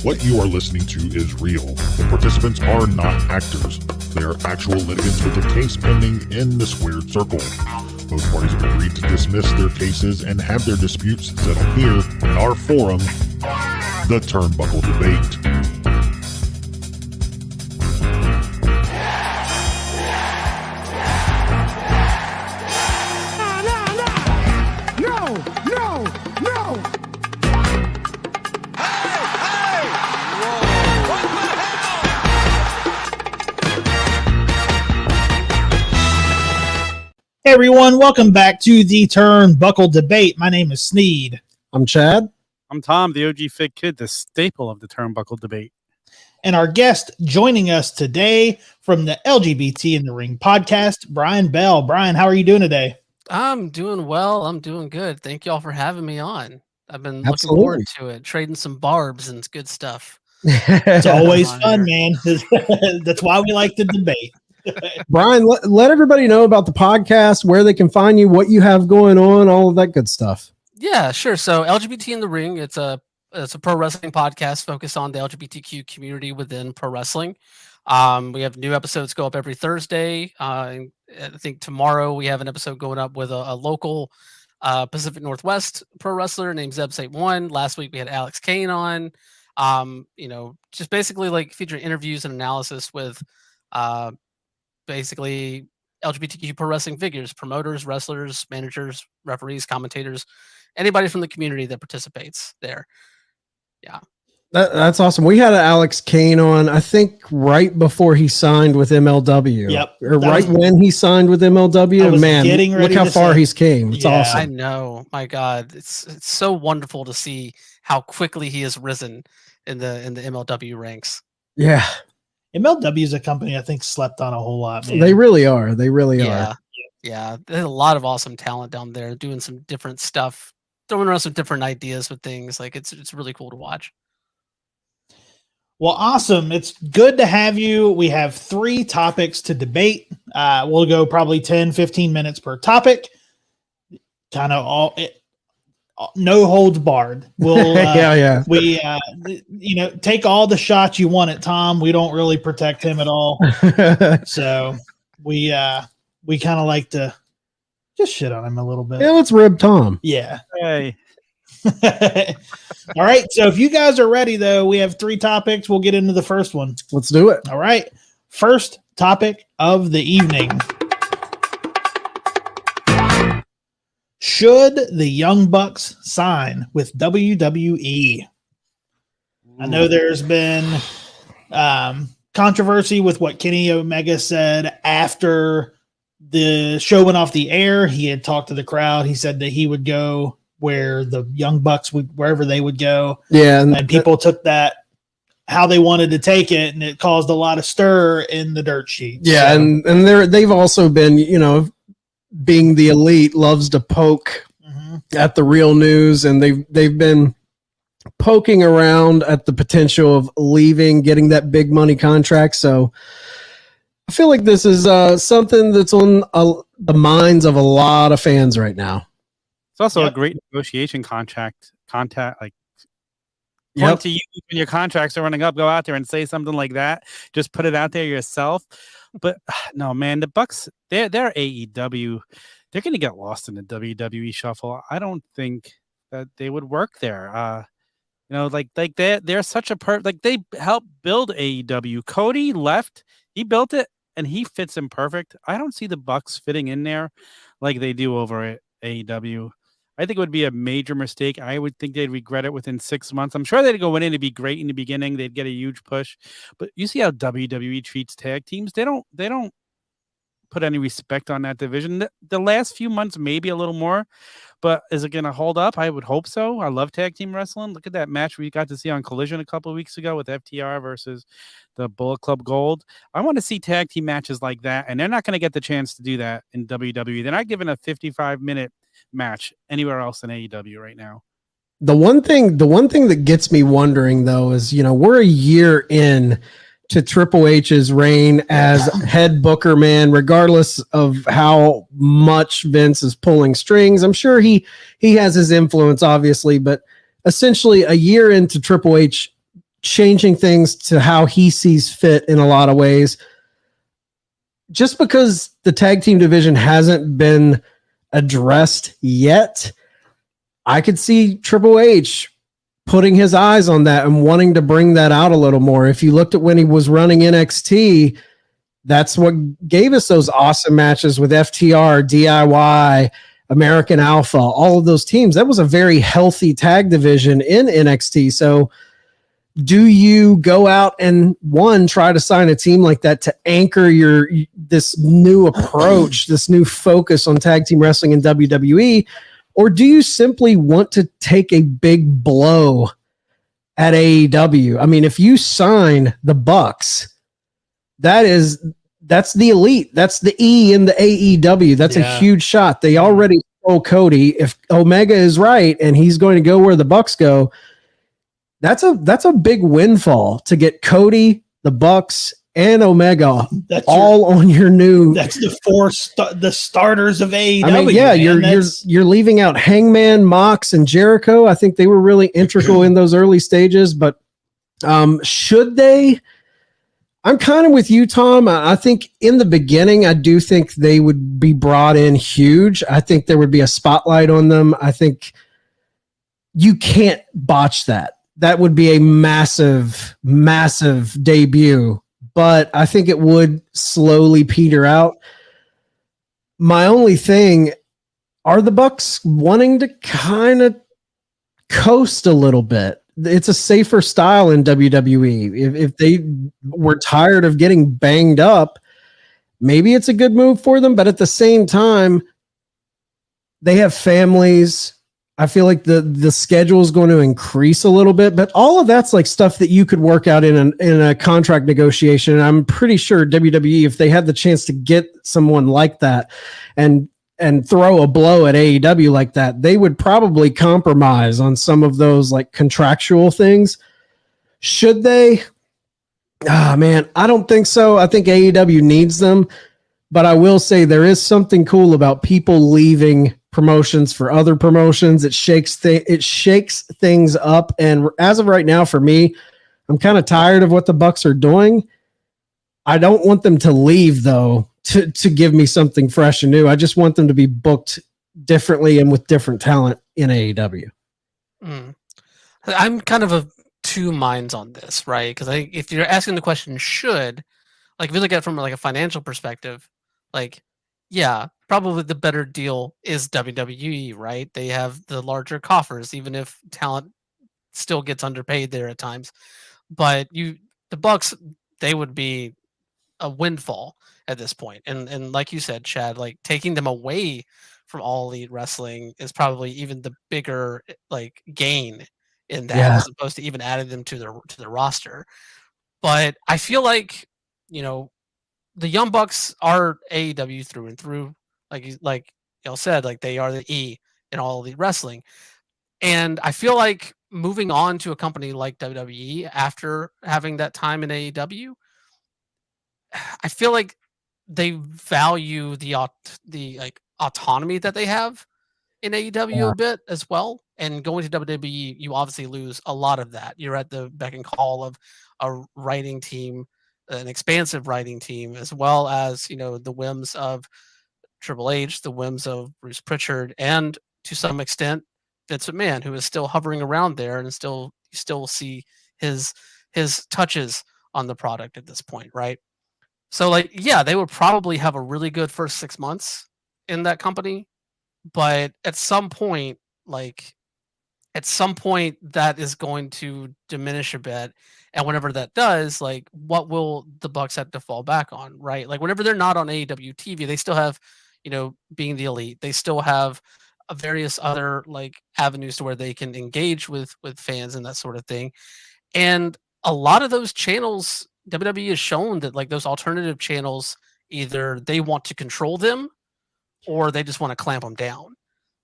What you are listening to is real. The participants are not actors. They are actual litigants with a case pending in the squared circle. Both parties have agreed to dismiss their cases and have their disputes settled here in our forum, the Turnbuckle Debate. Hey everyone, welcome back to the Turnbuckle Debate. My name is Sneed. I'm Chad. I'm Tom, the OG Fit Kid, the staple of the Turnbuckle Debate. And our guest joining us today from the LGBT in the Ring podcast, Brian Bell. Brian, how are you doing today? I'm doing well. I'm doing good. Thank you all for having me on. I've been looking Absolutely. forward to it, trading some barbs and good stuff. It's always fun, man. That's why we like to debate. Brian, let everybody know about the podcast, where they can find you, what you have going on, all of that good stuff. Yeah, sure. So LGBT in the Ring, it's a pro wrestling podcast focused on the LGBTQ community within pro wrestling. We have new episodes go up every Thursday. I think tomorrow we have an episode going up with a local Pacific Northwest pro wrestler named Zeb81. Last week we had Alex Kane on. Just basically like featuring interviews and analysis with basically LGBTQ pro wrestling figures, promoters, wrestlers, managers, referees, commentators, anybody from the community that participates there. Yeah. That's awesome. We had Alex Kane on, I think, right before he signed with MLW. Yep. Or when he signed with MLW. Man, look how far he's came. It's awesome. I know. My God. It's so wonderful to see how quickly he has risen in the MLW ranks. Yeah. MLW is a company I think slept on a whole lot, man. They really are. They really are. Yeah. There's a lot of awesome talent down there doing some different stuff, throwing around some different ideas with things. Like it's really cool to watch. Well, awesome. It's good to have you. We have 3 topics to debate. We'll go probably 10, 15 minutes per topic. Kind of no holds barred. We'll we take all the shots you want at Tom. We don't really protect him at all. So we kind of like to just shit on him a little bit. Yeah, let's rib Tom. Yeah. Hey. All right. So if you guys are ready, though, we have 3 topics. We'll get into the first one. Let's do it. All right. First topic of the evening. Should the Young Bucks sign with WWE? I know there's been controversy with what Kenny Omega said after the show went off the air. He had talked to the crowd. He said that he would go where the Young Bucks would, wherever they would go. Yeah. And people took that how they wanted to take it, and it caused a lot of stir in the dirt sheets. Yeah. So. And they've also been, being the elite loves to poke at the real news, and they've been poking around at the potential of leaving, getting that big money contract. So I feel like this is something that's on the minds of a lot of fans right now. It's also a great negotiation contact. Like, point to you when your contracts are running up. Go out there and say something like that. Just put it out there yourself. But no, man, the Bucks, they're AEW. They're going to get lost in the WWE shuffle. I don't think that they would work there. They're such a they helped build AEW. Cody left, he built it, and he fits in perfect. I don't see the Bucks fitting in there like they do over at AEW. I think it would be a major mistake. I would think they'd regret it within 6 months. I'm sure they'd go in and be great in the beginning. They'd get a huge push. But you see how WWE treats tag teams. They don't put any respect on that division. The last few months, maybe a little more. But is it going to hold up? I would hope so. I love tag team wrestling. Look at that match we got to see on Collision a couple of weeks ago with FTR versus the Bullet Club Gold. I want to see tag team matches like that, and they're not going to get the chance to do that in WWE. They're not given a 55-minute match anywhere else in AEW right now. The one thing that gets me wondering, though, is, we're a year in to Triple H's reign as head booker, man, regardless of how much Vince is pulling strings. I'm sure he has his influence, obviously, but essentially a year into Triple H changing things to how he sees fit in a lot of ways. Just because the tag team division hasn't been addressed yet, I could see Triple H putting his eyes on that and wanting to bring that out a little more. If you looked at when he was running NXT, that's what gave us those awesome matches with FTR, DIY, American Alpha, all of those teams. That was a very healthy tag division in NXT. So do you go out and try to sign a team like that to anchor this new approach, this new focus on tag team wrestling in WWE? Or do you simply want to take a big blow at AEW? I mean, if you sign the Bucks, that's the elite. That's the E in the AEW. That's a huge shot. They already stole Cody. If Omega is right and he's going to go where the Bucks go, that's a big windfall to get Cody, the Bucks, and Omega on your new. That's the four the starters of AEW. I mean, yeah, you're leaving out Hangman, Mox, and Jericho. I think they were really integral in those early stages. But should they? I'm kind of with you, Tom. I think in the beginning, I do think they would be brought in huge. I think there would be a spotlight on them. I think you can't botch that. That would be a massive, massive debut, but I think it would slowly peter out. My only thing, are the Bucks wanting to kind of coast a little bit? It's a safer style in WWE. If they were tired of getting banged up, maybe it's a good move for them, but at the same time, they have families. I feel like the schedule is going to increase a little bit, but all of that's like stuff that you could work out in a contract negotiation. And I'm pretty sure WWE, if they had the chance to get someone like that and throw a blow at AEW like that, they would probably compromise on some of those like contractual things. Should they? Man, I don't think so. I think AEW needs them, but I will say there is something cool about people leaving promotions for other promotions. It shakes things up, and as of right now, for me, I'm kind of tired of what the Bucks are doing. I don't want them to leave though to give me something fresh and new. I just want them to be booked differently and with different talent in AEW. I'm kind of of two minds on this, right? Because if you're asking the question, should, like, if you look at it from like a financial perspective, like, yeah, probably the better deal is WWE, right? They have the larger coffers, even if talent still gets underpaid there at times. But the Bucks, they would be a windfall at this point. And like you said, Chad, like taking them away from All Elite Wrestling is probably even the bigger like gain in that, as opposed to even adding them to the roster. But I feel like, the Young Bucks are AEW through and through. Like y'all said, like they are the E in All Elite Wrestling. And I feel like moving on to a company like WWE after having that time in AEW, I feel like they value the like autonomy that they have in AEW a bit as well. And going to WWE, you obviously lose a lot of that. You're at the beck and call of a writing team, an expansive writing team, as well as, the whims of Triple H, the whims of Bruce Pritchard, and to some extent Vince McMahon, who is still hovering around there, and you still see his touches on the product at this point, right? So, like, yeah, they would probably have a really good first 6 months in that company, but at some point, that is going to diminish a bit. And whenever that does, like, what will the Bucks have to fall back on, right? Like, whenever they're not on AEW TV, they still have, being the elite. They still have various other like avenues to where they can engage with fans and that sort of thing. And a lot of those channels, WWE has shown that like those alternative channels, either they want to control them or they just want to clamp them down.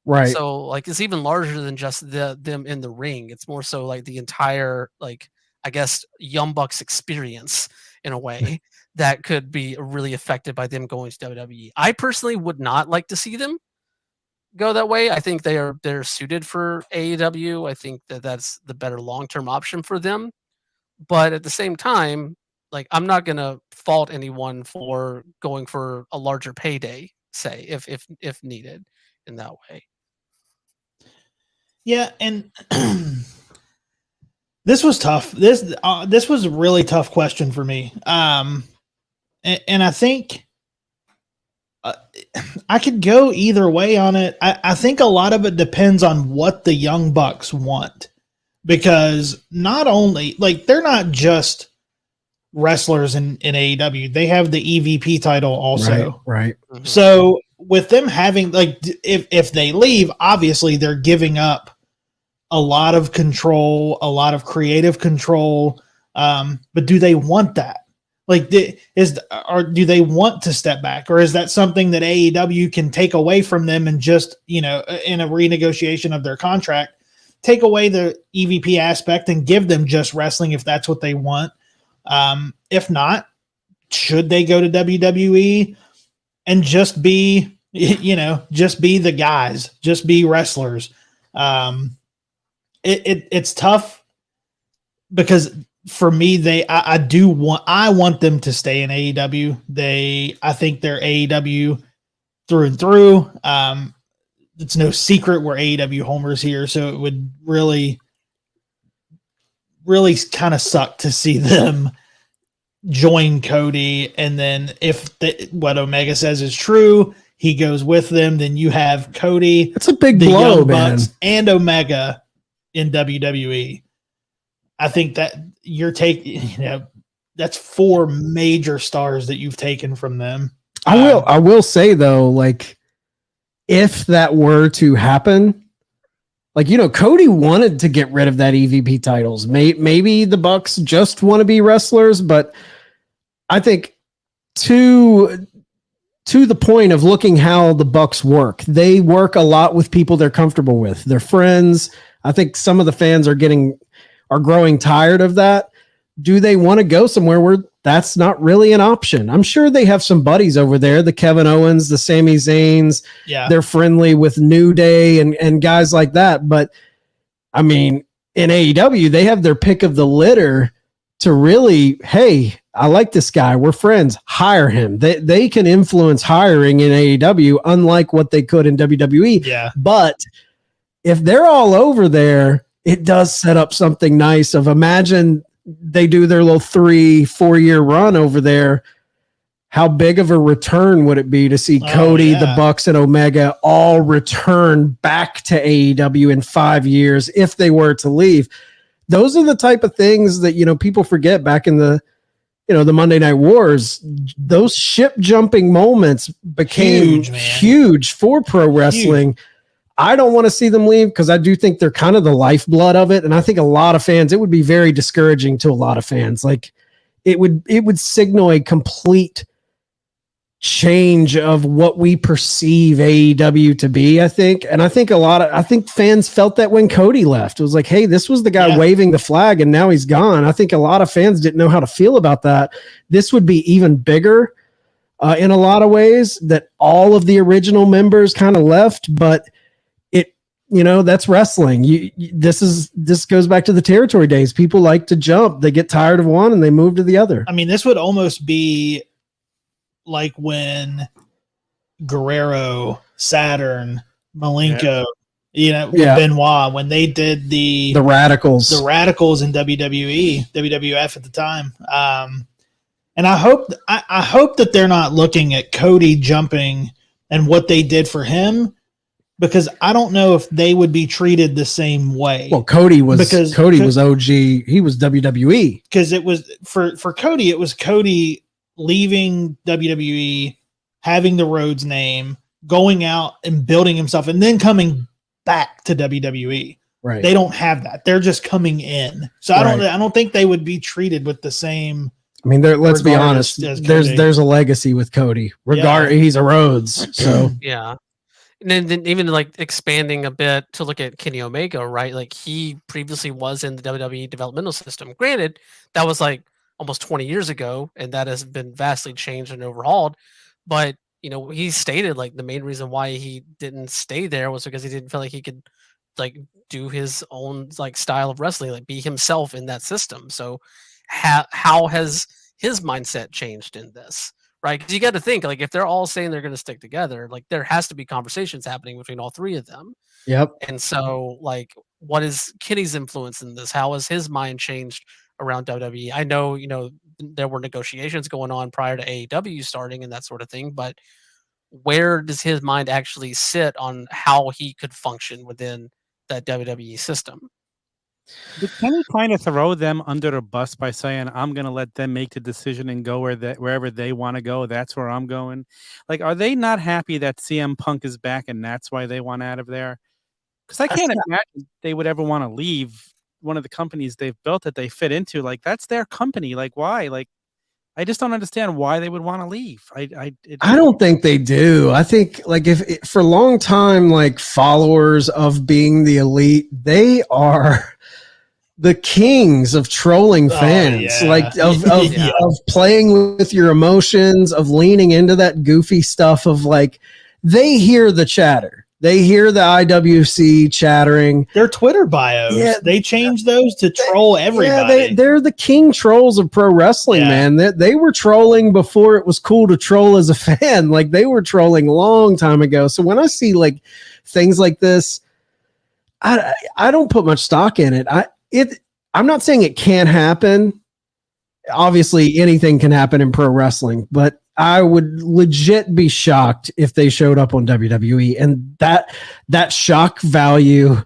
Right. So like it's even larger than just them in the ring. It's more so like the entire, like, I guess, Young Bucks experience in a way that could be really affected by them going to WWE. I personally would not like to see them go that way. I think they're suited for AEW. I think that's the better long-term option for them. But at the same time, like, I'm not gonna fault anyone for going for a larger payday, say, if needed in that way. Yeah, and this was tough. This was a really tough question for me. And I think I could go either way on it. I think a lot of it depends on what the Young Bucks want, because not only, like, they're not just wrestlers in AEW, they have the EVP title also. Right. Mhm. So with them having, like, if they leave, obviously they're giving up a lot of control, a lot of creative control. But do they want that? Like, do they want to step back, or is that something that AEW can take away from them and just, in a renegotiation of their contract, take away the EVP aspect and give them just wrestling if that's what they want? If not, should they go to WWE and just be, just be the guys, just be wrestlers? It's tough, because for me, I want them to stay in AEW. I think they're AEW through and through. It's no secret we're AEW homers here, so it would really, really kind of suck to see them join Cody, and then if what Omega says is true, he goes with them. Then you have Cody, It's a big the blow, Young man. Bucks, and Omega in WWE. I think that you're taking, that's 4 major stars that you've taken from them. I will say though, like, if that were to happen, like, Cody wanted to get rid of that EVP titles. Maybe the Bucks just want to be wrestlers, but I think to the point of looking how the Bucks work, they work a lot with people they're comfortable with, their friends. I think some of the fans are growing tired of that. Do they want to go somewhere where that's not really an option? I'm sure they have some buddies over there, the Kevin Owens, the Sami Zayns. Yeah. They're friendly with New Day and guys like that. But I mean, in AEW, they have their pick of the litter to really, hey, I like this guy, we're friends, hire him. They can influence hiring in AEW, unlike what they could in WWE. Yeah. But if they're all over there, it does set up something nice. Of imagine they do their little 3-4 year run over there. How big of a return would it be to see Cody, the Bucks, and Omega all return back to AEW in 5 years if they were to leave? Those are the type of things that, people forget back in the, the Monday Night Wars. Those ship jumping moments became huge for pro wrestling. Huge. I don't want to see them leave, because I do think they're kind of the lifeblood of it. And I think a lot of fans, it would be very discouraging to a lot of fans. Like, it would signal a complete change of what we perceive AEW to be, I think. And I think fans felt that when Cody left. It was like, hey, this was the guy waving the flag and now he's gone. I think a lot of fans didn't know how to feel about that. This would be even bigger in a lot of ways, that all of the original members kind of left, but that's wrestling. This goes back to the territory days. People like to jump. They get tired of one and they move to the other. I mean, this would almost be like when Guerrero, Saturn, Malenko, Benoit, when they did the Radicals in WWF at the time. And I hope that they're not looking at Cody jumping and what they did for him, because I don't know if they would be treated the same way. Well, Cody was OG. He was WWE. Because it was for Cody, it was Cody leaving WWE, having the Rhodes name, going out and building himself, and then coming back to WWE. Right. They don't have that. They're just coming in. So I don't think they would be treated with the same. I mean, let's be honest. There's a legacy with Cody. He's a Rhodes. So yeah. And then even like expanding a bit to look at Kenny Omega, right? Like, he previously was in the WWE developmental system. Granted, that was like almost 20 years ago, and that has been vastly changed and overhauled. But, he stated like the main reason why he didn't stay there was because he didn't feel like he could like do his own like style of wrestling, like be himself in that system. So how has his mindset changed in this? Right? Because you got to think, like, if they're all saying they're going to stick together, like, there has to be conversations happening between all three of them. Yep. And so, like, what is Kenny's influence in this? How has his mind changed around WWE? I know, there were negotiations going on prior to AEW starting and that sort of thing, but where does his mind actually sit on how he could function within that WWE system? Did Kenny kind of throw them under the bus by saying, I'm going to let them make the decision and go wherever they want to go? That's where I'm going. Like, are they not happy that CM Punk is back and that's why they want out of there? Because I can't imagine they would ever want to leave one of the companies they've built that they fit into. Like, that's their company. Like, why? Like, I just don't understand why they would want to leave. I don't think they do. I think, like, if for a long time, like, followers of being the elite, they are the kings of trolling fans, like of playing with your emotions, of leaning into that goofy stuff of, like, they hear the chatter. They hear the IWC chattering. Their Twitter bios, they change those to troll everybody. Yeah, they're the king trolls of pro wrestling, man. They were trolling before it was cool to troll as a fan. Like, they were trolling a long time ago. So when I see, like, things like this, I don't put much stock in it. I'm not saying it can't happen. Obviously, anything can happen in pro wrestling, but I would legit be shocked if they showed up on WWE, and that shock value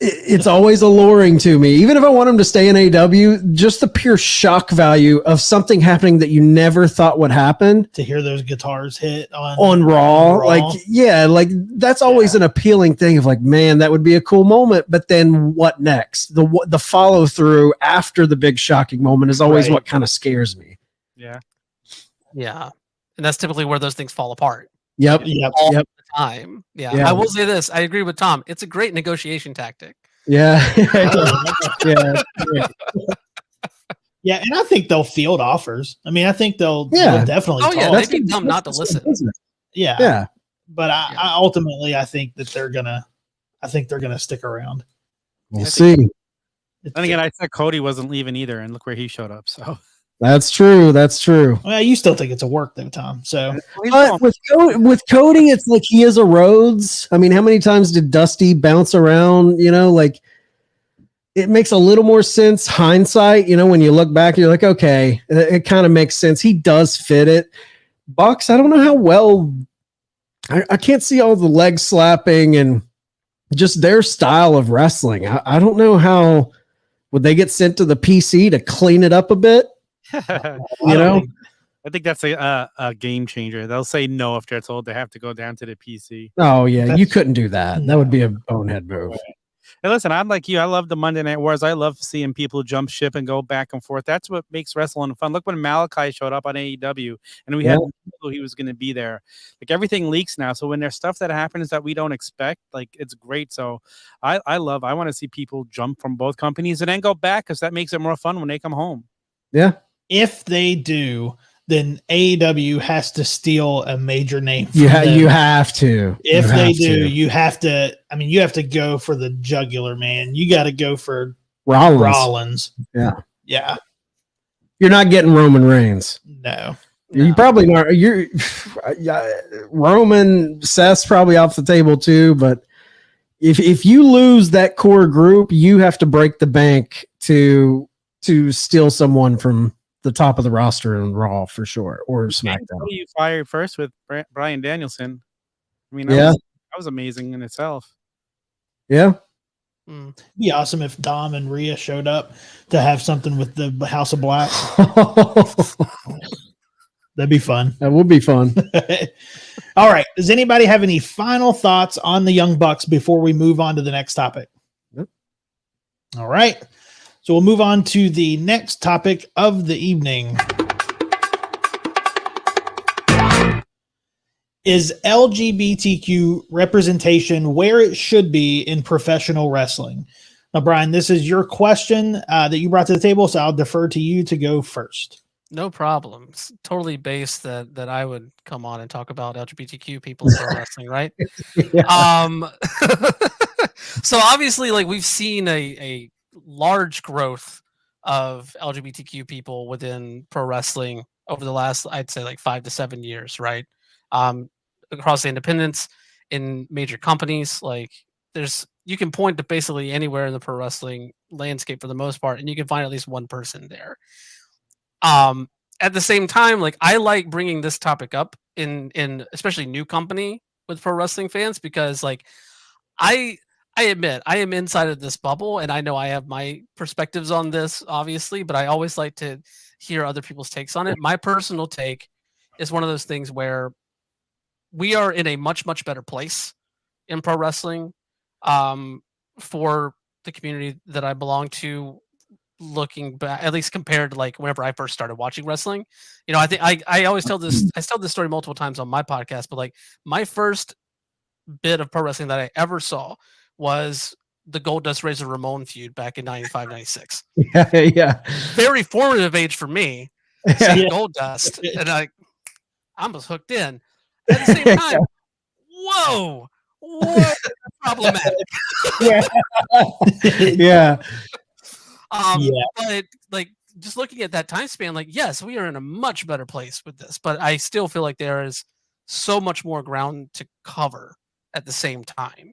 it's always alluring to me. Even if I want them to stay in AEW, just the pure shock value of something happening that you never thought would happen. To hear those guitars hit on Raw. Like, yeah, like, that's always an appealing thing of, like, man, that would be a cool moment. But then what next? The follow through after the big shocking moment is always what kind of scares me. Yeah. Yeah. And that's typically where those things fall apart. Yep. All the time. Yeah. I will say this. I agree with Tom. It's a great negotiation tactic. Yeah. Yeah. And I think they'll field offers. I mean, I think they'll definitely. Oh, yeah. They'd be dumb not to listen. Yeah. Yeah. But I ultimately, I think that they're going to stick around. We'll see. And again, I said Cody wasn't leaving either, and look where he showed up. So that's true. That's true. Well, you still think it's a work though, Tom. So but with Cody, it's like he is a Rhodes. I mean, how many times did Dusty bounce around? Like, it makes a little more sense hindsight. When you look back, you're like, okay, it kind of makes sense. He does fit it. Bucks, I don't know how well. I can't see all the leg slapping and just their style of wrestling. I don't know how. Would they get sent to the PC to clean it up a bit? I think that's a game changer. They'll say no if they're told they have to go down to the PC. Oh yeah, you couldn't do that. That would be a bonehead move. Hey, listen, I'm like you. I love the Monday Night Wars. I love seeing people jump ship and go back and forth. That's what makes wrestling fun. Look when Malachi showed up on AEW, and we had no clue he was going to be there. Like, everything leaks now. So when there's stuff that happens that we don't expect, like, it's great. So I want to see people jump from both companies and then go back, because that makes it more fun when they come home. Yeah. If they do, then AEW has to steal a major name. You have to. If they do, you have to. I mean, you have to go for the jugular, man. You got to go for Rollins. Yeah. Yeah. You're not getting Roman Reigns. No. You probably not. Roman, Seth's probably off the table too. But if you lose that core group, you have to break the bank to steal someone from the top of the roster in Raw for sure, or SmackDown. You fired first with Bryan Danielson. I mean, that was amazing in itself. Yeah. It'd be awesome if Dom and Rhea showed up to have something with the House of Black. That'd be fun. That would be fun. All right. Does anybody have any final thoughts on the Young Bucks before we move on to the next topic? Nope. All right. So we'll move on to the next topic of the evening. Is LGBTQ representation where it should be in professional wrestling? Now, Brian, this is your question that you brought to the table, so I'll defer to you to go first. No problem. It's totally based that I would come on and talk about LGBTQ people in pro wrestling, right? Yeah. So obviously, like, we've seen a large growth of LGBTQ people within pro wrestling over the last, I'd say, like 5 to 7 years, right? Across the independents, in major companies, like you can point to basically anywhere in the pro wrestling landscape for the most part, and you can find at least one person there. At the same time, like I like bringing this topic up in especially new company with pro wrestling fans, because like I admit I am inside of this bubble, and I know I have my perspectives on this, obviously, but I always like to hear other people's takes on it. My personal take is one of those things where we are in a much, much better place in pro wrestling, for the community that I belong to, looking back, at least compared to like whenever I first started watching wrestling. You know, I think I always tell this, I tell this story multiple times on my podcast, but like my first bit of pro wrestling that I ever saw was the Goldust Razor Ramon feud back in 95, 96. Yeah. Very formative age for me, seeing Goldust, and I was hooked in. At the same time, whoa, problematic. Yeah. But like just looking at that time span, like yes, we are in a much better place with this, but I still feel like there is so much more ground to cover at the same time.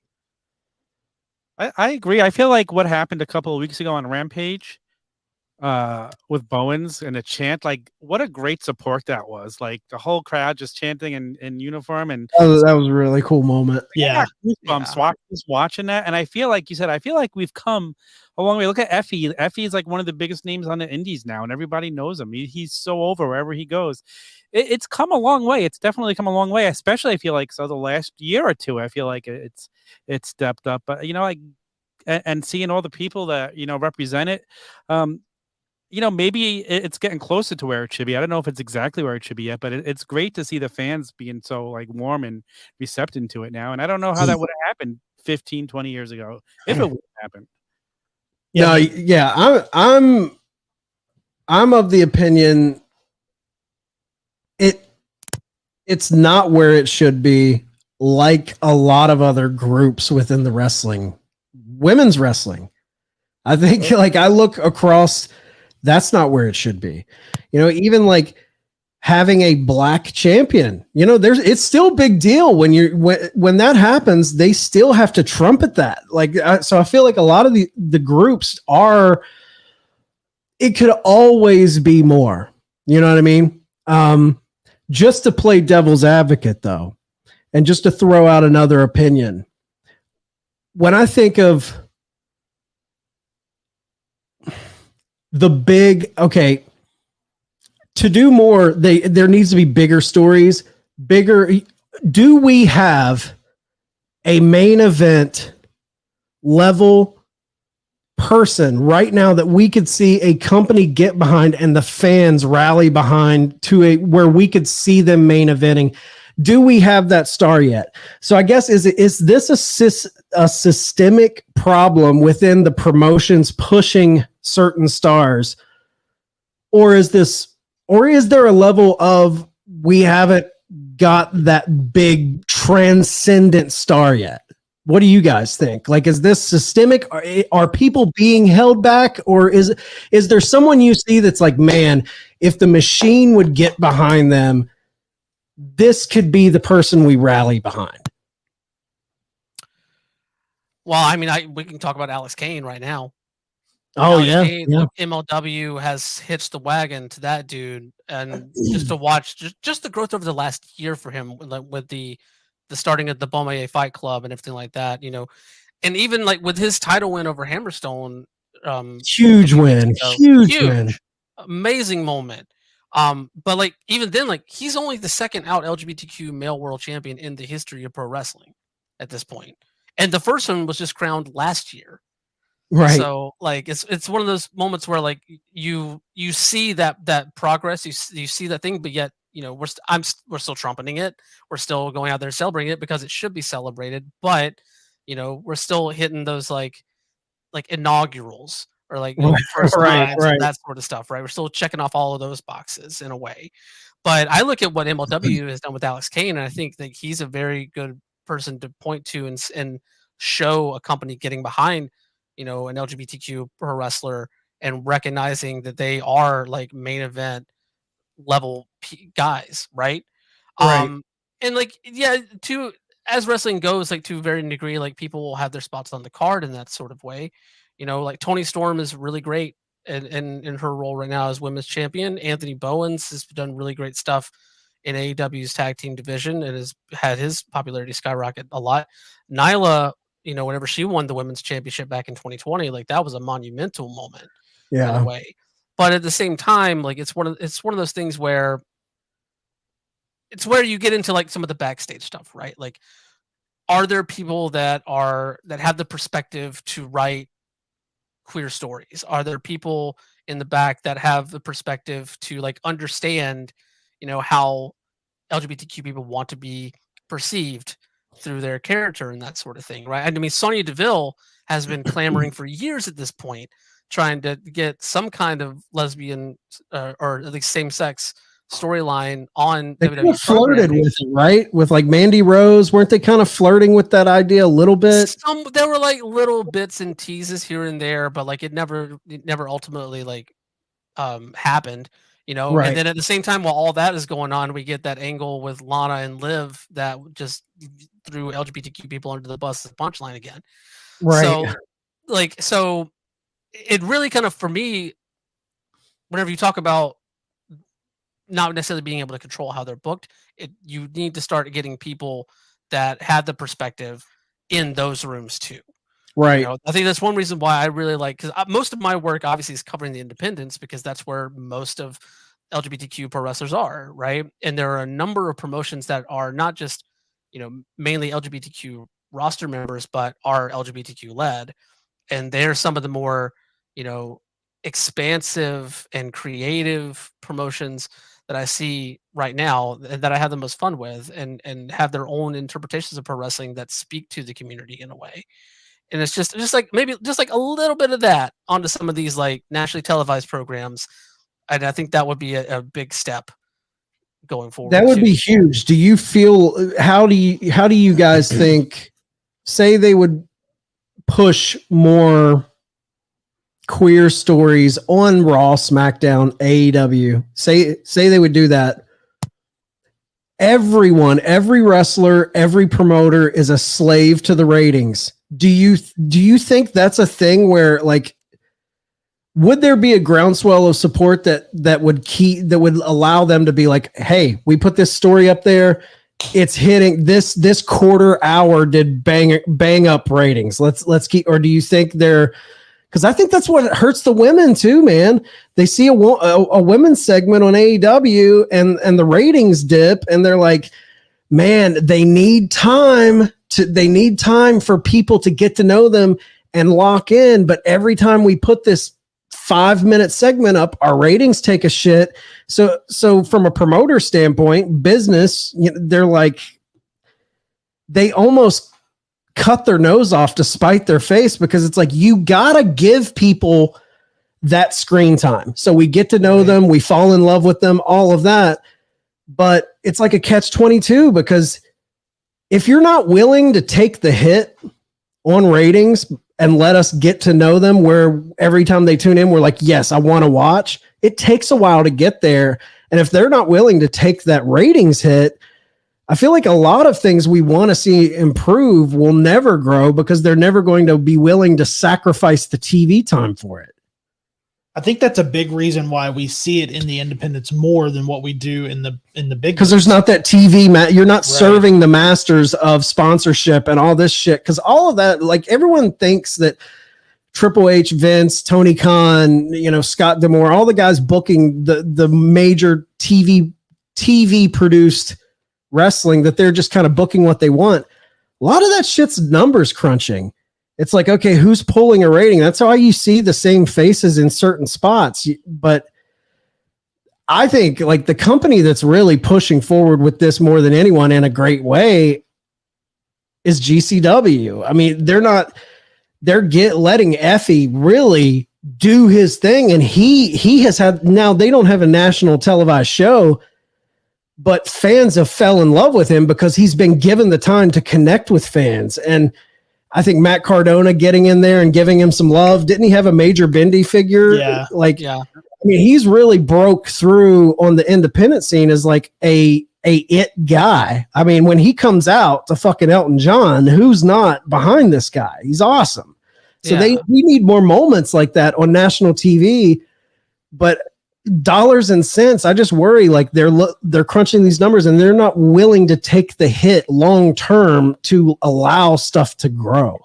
I agree. I feel like what happened a couple of weeks ago on Rampage, with Bowens and the chant, like what a great support that was. Like the whole crowd just chanting in uniform, and that was a really cool moment. Yeah. Just watching that. And I feel like you said, I feel like we've come a long way. Look at Effie. Effie is like one of the biggest names on the indies now, and everybody knows him. He's so over wherever he goes. It's come a long way. It's definitely come a long way, especially I feel like so the last year or two, I feel like it's stepped up. But you know, like and seeing all the people that, you know, represent it, you know, maybe it's getting closer to where it should be. I don't know if it's exactly where it should be yet, but it's great to see the fans being so like warm and receptive to it now. And I don't know how that would have happened 15, 20 years ago, if it would have happened. I'm of the opinion it's not where it should be, like a lot of other groups within the women's wrestling. I think like I look across, that's not where it should be. You know, even like having a black champion, you know, it's still a big deal when that happens, they still have to trumpet that. Like, so I feel like a lot of the groups it could always be more, you know what I mean? Just to play devil's advocate though, and just to throw out another opinion. When I think of the to do more, there needs to be bigger stories, do we have a main event level person right now that we could see a company get behind and the fans rally behind to where we could see them main eventing? Do we have that star yet? So I guess is this a systemic problem within the promotions pushing certain stars, or is there a level of we haven't got that big transcendent star yet? What do you guys think? Like, is this systemic? Are people being held back, or is there someone you see that's like, man, if the machine would get behind them, this could be the person we rally behind? Well, I mean, we can talk about Alex Kane right now. Oh, Alex yeah. Kane, MLW has hitched the wagon to that dude, and just to watch just the growth over the last year for him with the starting at the Beaumont Fight Club and everything like that, you know, and even like with his title win over Hammerstone, huge win, amazing moment. But like even then, like he's only the second out LGBTQ male world champion in the history of pro wrestling at this point, and the first one was just crowned last year. Right. So like it's one of those moments where like you see that progress, you see that thing, but yet, you know, we're still trumpeting it. We're still going out there celebrating it because it should be celebrated. But, you know, we're still hitting those like inaugurals or like, you know, first times and that sort of stuff, right? We're still checking off all of those boxes in a way. But I look at what MLW has done with Alex Kane, and I think that he's a very good person to point to and show a company getting behind, because, you know, we're still checking off all of those boxes in a way. But I look at what MLW has done with Alex Kane, and I think that he's a very good person to point to and show a company getting behind, because, you know, an LGBTQ pro wrestler and recognizing that they are like main event level guys, right? Right. And like, yeah, as wrestling goes, like to a varying degree, like people will have their spots on the card in that sort of way. Like Toni Storm is really great in her role right now as women's champion. Anthony Bowens has done really great stuff in AEW's tag team division and has had his popularity skyrocket a lot. Nyla, whenever she won the women's championship back in 2020, like that was a monumental moment in a way. But at the same time, like it's one of those things where you get into like some of the backstage stuff, right? Like, are there people that have the perspective to write queer stories? Are there people in the back that have the perspective to like understand, how LGBTQ people want to be perceived through their character and that sort of thing, right? And I mean, Sonya Deville has been clamoring for years at this point, trying to get some kind of lesbian or at least same-sex storyline on they WWE. Flirted with it, right? With like Mandy Rose, weren't they kind of flirting with that idea a little bit? There were like little bits and teases here and there, but like it never ultimately like happened, Right. And then at the same time, while all that is going on, we get that angle with Lana and Liv that just threw LGBTQ people under the bus as a punchline again. Right. So it really kind of, for me, whenever you talk about not necessarily being able to control how they're booked, you need to start getting people that had the perspective in those rooms too. Right. I think that's one reason why I really like, because most of my work obviously is covering the independents, because that's where most of LGBTQ pro wrestlers are, right? And there are a number of promotions that are not just, mainly LGBTQ roster members, but are LGBTQ led. And they're some of the more, expansive and creative promotions that I see right now that I have the most fun with, and have their own interpretations of pro wrestling that speak to the community in a way. And it's just like maybe just like a little bit of that onto some of these like nationally televised programs. And I think that would be a big step going forward. That would be huge. Do you feel, how do you guys think, say they would push more queer stories on Raw, SmackDown, AEW, say they would do that. Every wrestler, every promoter is a slave to the ratings. Do you think that's a thing where, like, would there be a groundswell of support that would allow them to be like, hey, we put this story up there, it's hitting this quarter hour did bang up ratings. Let's keep, or do you think because I think that's what hurts the women too, man. They see a women's segment on AEW and the ratings dip, and they're like, man, they need time for people to get to know them and lock in. But every time we put this 5-minute segment up, our ratings take a shit. So from a promoter standpoint, business, they're like, they almost cut their nose off to spite their face, because it's like, you gotta give people that screen time so we get to know them, we fall in love with them, all of that. But it's like a catch-22, because if you're not willing to take the hit on ratings and let us get to know them, where every time they tune in, we're like, yes, I want to watch. It takes a while to get there. And if they're not willing to take that ratings hit, I feel like a lot of things we want to see improve will never grow, because they're never going to be willing to sacrifice the TV time for it. I think that's a big reason why we see it in the independents more than what we do in the big. Because there's not that TV, you're not serving the masters of sponsorship and all this shit. Because all of that, like, everyone thinks that Triple H, Vince, Tony Khan, Scott D'Amore, all the guys booking the major TV produced wrestling, that they're just kind of booking what they want. A lot of that shit's numbers crunching. It's like, okay, who's pulling a rating? That's why you see the same faces in certain spots. But I think, like, the company that's really pushing forward with this more than anyone in a great way is GCW. I mean, they're letting Effie really do his thing. And he has had, now they don't have a national televised show, but fans have fell in love with him because he's been given the time to connect with fans. And I think Matt Cardona getting in there and giving him some love. Didn't he have a major bendy figure? Yeah. I mean, he's really broke through on the independent scene as like a it guy. I mean, when he comes out to fucking Elton John, who's not behind this guy? He's awesome. So we need more moments like that on national TV. But dollars and cents, I just worry like they're crunching these numbers and they're not willing to take the hit long term to allow stuff to grow.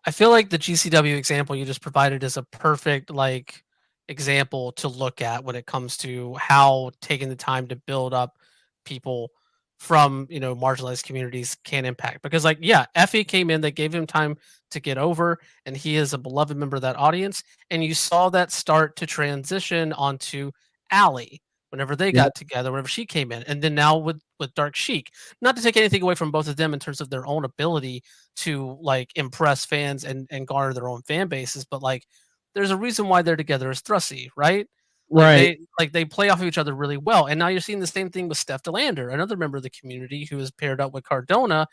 I feel like the GCW example you just provided is a perfect like example to look at when it comes to how taking the time to build up people from marginalized communities can impact. Because like Effie came in, they gave him time to get over, and he is a beloved member of that audience, and you saw that start to transition onto Allie whenever they got together, whenever she came in, and then now with Dark Sheik. Not to take anything away from both of them in terms of their own ability to like impress fans and garner their own fan bases, but like there's a reason why they're together as Thrusty, right? Right. They play off of each other really well. And now you're seeing the same thing with Steph DeLander, another member of the community who is paired up with Cardona,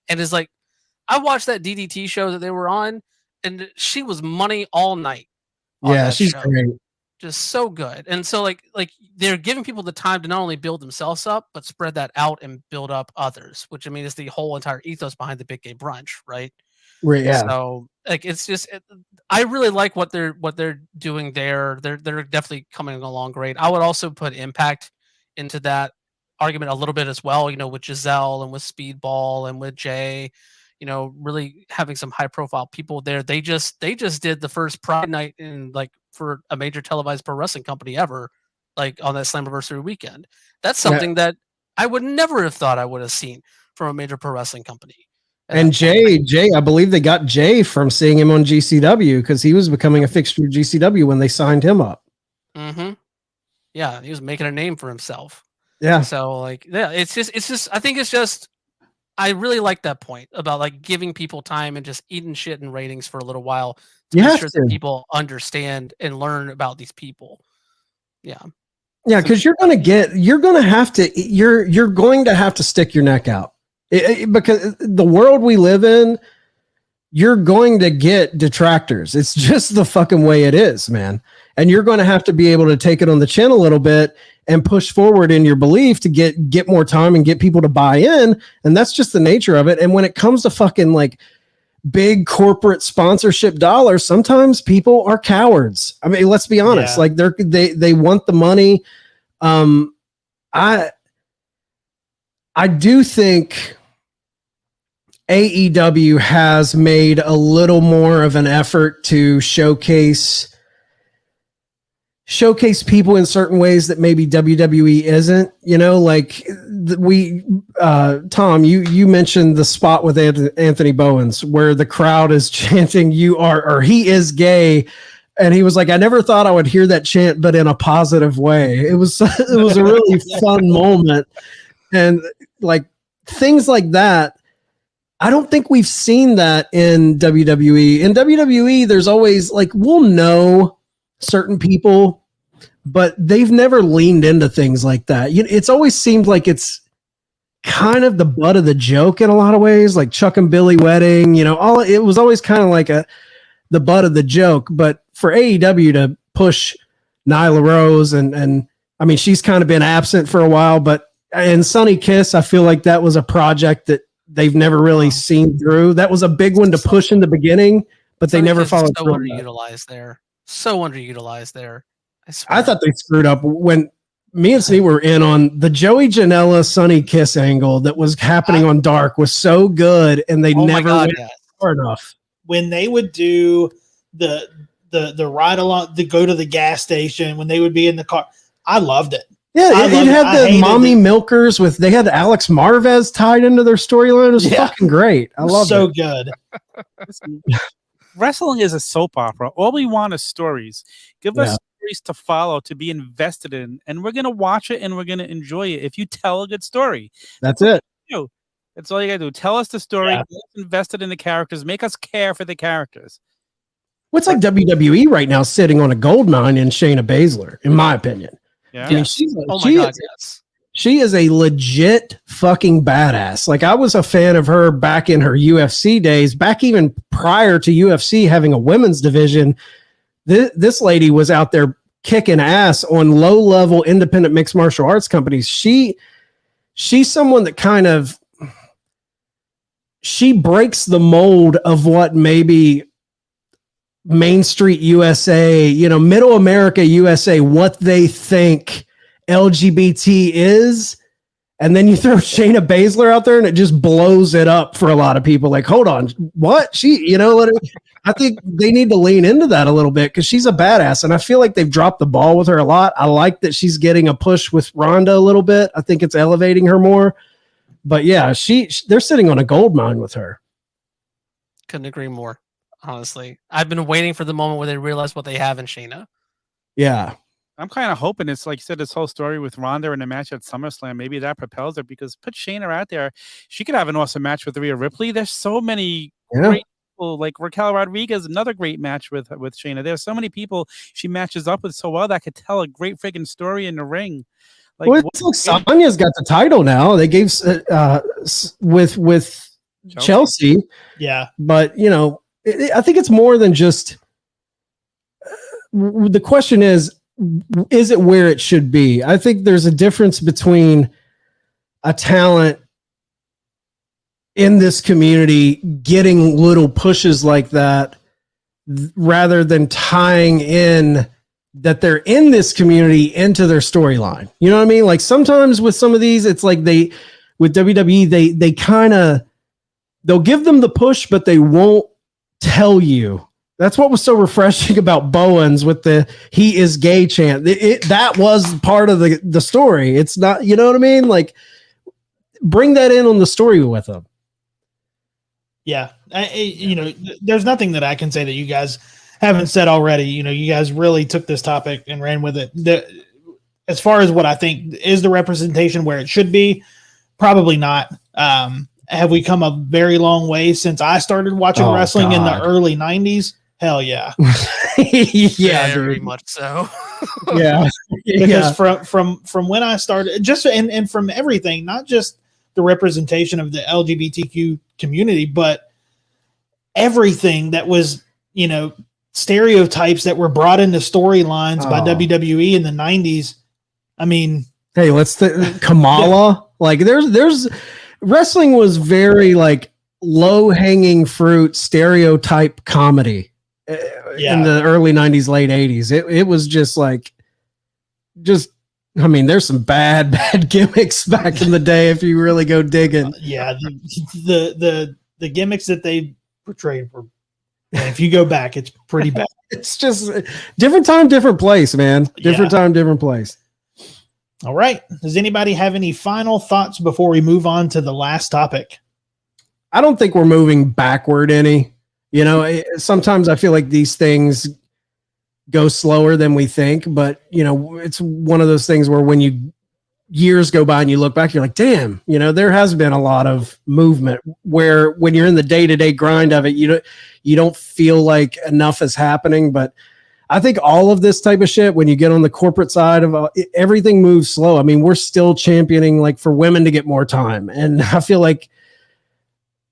and is like, I watched that DDT show that they were on, and she was money all night. Yeah, she's great. Just so good. And so like they're giving people the time to not only build themselves up, but spread that out and build up others, which I mean is the whole entire ethos behind the Big Gay Brunch, right? Right. Yeah. So like it's just I really like what they're doing there. They're definitely coming along great. I would also put Impact into that argument a little bit as well, with Giselle and with Speedball and with Jay, really having some high profile people there. They just did the first Pride night in like for a major televised pro wrestling company ever, like on that Slammiversary weekend. That's something that I would never have thought I would have seen from a major pro wrestling company. And Jay, I believe they got Jay from seeing him on GCW because he was becoming a fixture of GCW when they signed him up. Mm-hmm. Yeah, he was making a name for himself. Yeah. So like, it's just. I think it's just. I really like that point about like giving people time and just eating shit in ratings for a little while to make sure that people understand and learn about these people. Yeah. Yeah, because you're going to have to stick your neck out. Because the world we live in, you're going to get detractors. It's just the fucking way it is, man. And you're going to have to be able to take it on the chin a little bit and push forward in your belief to get more time and get people to buy in. And that's just the nature of it. And when it comes to fucking like big corporate sponsorship dollars, sometimes people are cowards. I mean, let's be honest. Like they want the money. I do think AEW has made a little more of an effort to showcase people in certain ways that maybe WWE isn't, like Tom, you mentioned the spot with Anthony Bowens where the crowd is chanting, he is gay. And he was like, I never thought I would hear that chant, but in a positive way. It was a really fun moment. And like things like that, I don't think we've seen that in WWE. In WWE, there's always like, we'll know certain people, but they've never leaned into things like that. It's always seemed like it's kind of the butt of the joke in a lot of ways, like Chuck and Billy wedding, it was always kind of like the butt of the joke. But for AEW to push Nyla Rose and I mean, she's kind of been absent for a while, but and Sunny Kiss, I feel like that was a project that they've never really seen through. That was a big one to push in the beginning, but they never followed through. So underutilized there. I thought they screwed up when me and Sneak were in on the Joey Janela Sunny Kiss angle that was happening on Dark was so good, and they never went far enough. When they would do the ride along, the go to the gas station, when they would be in the car, I loved it. Yeah, it had the mommy milkers they had Alex Marvez tied into their storyline. It was fucking great. I love it. So good. Wrestling is a soap opera. All we want is stories. Give us stories to follow, to be invested in, and we're going to watch it and we're going to enjoy it. If you tell a good story, that's it. That's all you got to do. Tell us the story, get us invested in the characters, make us care for the characters. What's like WWE right now sitting on a gold mine in Shayna Baszler, in my opinion. Yeah. I mean, She is a legit fucking badass. Like, I was a fan of her back in her UFC days, back even prior to UFC having a women's division. This lady was out there kicking ass on low-level independent mixed martial arts companies. She's someone that kind of, she breaks the mold of what maybe Main Street USA, middle America USA, what they think LGBT is, and then you throw Shayna Baszler out there and it just blows it up for a lot of people. Like, hold on, what? I think they need to lean into that a little bit because she's a badass, and I feel like they've dropped the ball with her a lot. I like that she's getting a push with Ronda a little bit. I think it's elevating her more. But yeah, they're sitting on a gold mine with her. Couldn't agree more. Honestly, I've been waiting for the moment where they realize what they have in Shayna. Yeah. I'm kind of hoping it's like you said, this whole story with Ronda and the match at SummerSlam. Maybe that propels her because put Shayna out there. She could have an awesome match with Rhea Ripley. There's so many great people, like Raquel Rodriguez, another great match with Shayna. There's so many people she matches up with so well that could tell a great freaking story in the ring. Like, well, it's like Sonya's got the title now. They gave with Chelsea. Yeah. But, I think it's more than just the question is it where it should be? I think there's a difference between a talent in this community getting little pushes like that rather than tying in that they're in this community into their storyline. You know what I mean? Like sometimes with some of these, it's like with WWE, they kind of, they'll give them the push, but they won't tell you. That's what was so refreshing about Bowens with the "he is gay" chant. That was part of the story. It's not, you know what I mean? Like, bring that in on the story with them. Yeah. There's nothing that I can say that you guys haven't said already. You guys really took this topic and ran with it. As far as what I think is the representation where it should be, probably not. Have we come a very long way since I started watching wrestling in the early 90s? Hell yeah. Yeah, very much so. Yeah. Because from when I started, just and from everything, not just the representation of the LGBTQ community, but everything that was, stereotypes that were brought into storylines by WWE in the 90s. I mean, hey, Kamala. Like there's wrestling was very like low-hanging fruit stereotype comedy in the early 90s, late 80s. It was just I mean, there's some bad gimmicks back in the day if you really go digging. The gimmicks that they portrayed were, if you go back, it's pretty bad. It's just different time, different place, man. Different time, different place. All right. Does anybody have any final thoughts before we move on to the last topic? I don't think we're moving backward any. Sometimes I feel like these things go slower than we think, but it's one of those things where when years go by and you look back, you're like, damn, there has been a lot of movement where when you're in the day-to-day grind of it, you don't feel like enough is happening. But I think all of this type of shit, when you get on the corporate side of everything moves slow. I mean, we're still championing like for women to get more time. And I feel like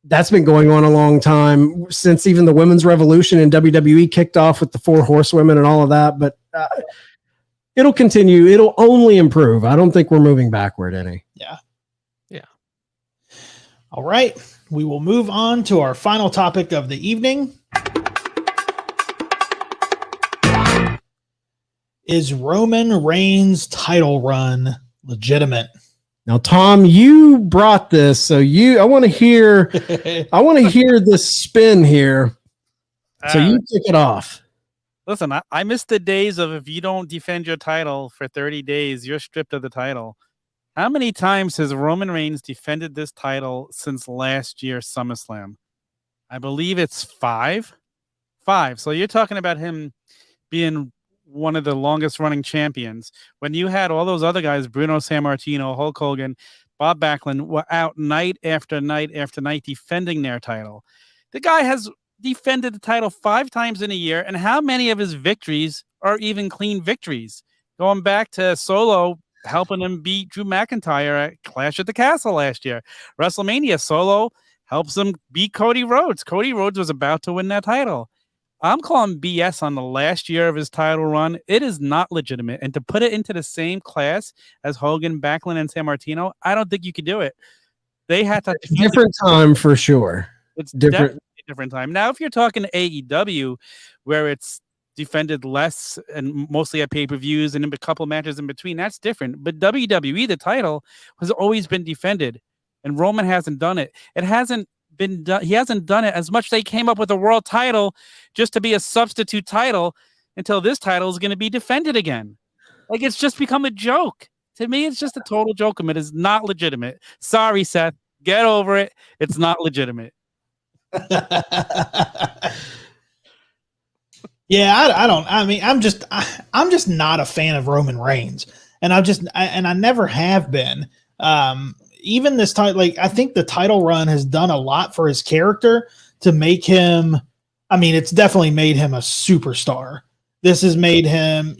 that's been going on a long time since even the women's revolution in WWE kicked off with the 4 horsewomen and all of that. But it'll continue. It'll only improve. I don't think we're moving backward any. Yeah. All right. We will move on to our final topic of the evening. Is Roman Reigns' title run legitimate? Now, Tom, you brought this, so I want to hear this spin here. So you kick it off. Listen, I miss the days of if you don't defend your title for 30 days, you're stripped of the title. How many times has Roman Reigns defended this title since last year's SummerSlam? I believe it's 5. 5. So you're talking about him being one of the longest running champions. When you had all those other guys, Bruno Sammartino, Hulk Hogan, Bob Backlund, were out night after night after night defending their title. The guy has defended the title 5 times in a year, and how many of his victories are even clean victories? Going back to Solo helping him beat Drew McIntyre at Clash at the Castle last year. WrestleMania Solo helps him beat Cody Rhodes. Cody Rhodes was about to win that title. I'm calling BS on the last year of his title run. It is not legitimate. And to put it into the same class as Hogan, Backlund, and San Martino, I don't think you could do it. They had to different time for sure. It's different time. Now, if you're talking AEW, where it's defended less and mostly at pay-per-views and in a couple matches in between, that's different. But WWE, the title, has always been defended, and Roman hasn't done it. It hasn't been done. He hasn't done it as much. They came up with a world title just to be a substitute title until this title is going to be defended again. Like, it's just become a joke. To me, it's just a total joke. It is not legitimate. Sorry, Seth. Get over it. It's not legitimate. Yeah, I'm just not a fan of Roman Reigns, and I never have been. Even this title, like, I think the title run has done a lot for his character to make him. I mean, it's definitely made him a superstar. This has made him,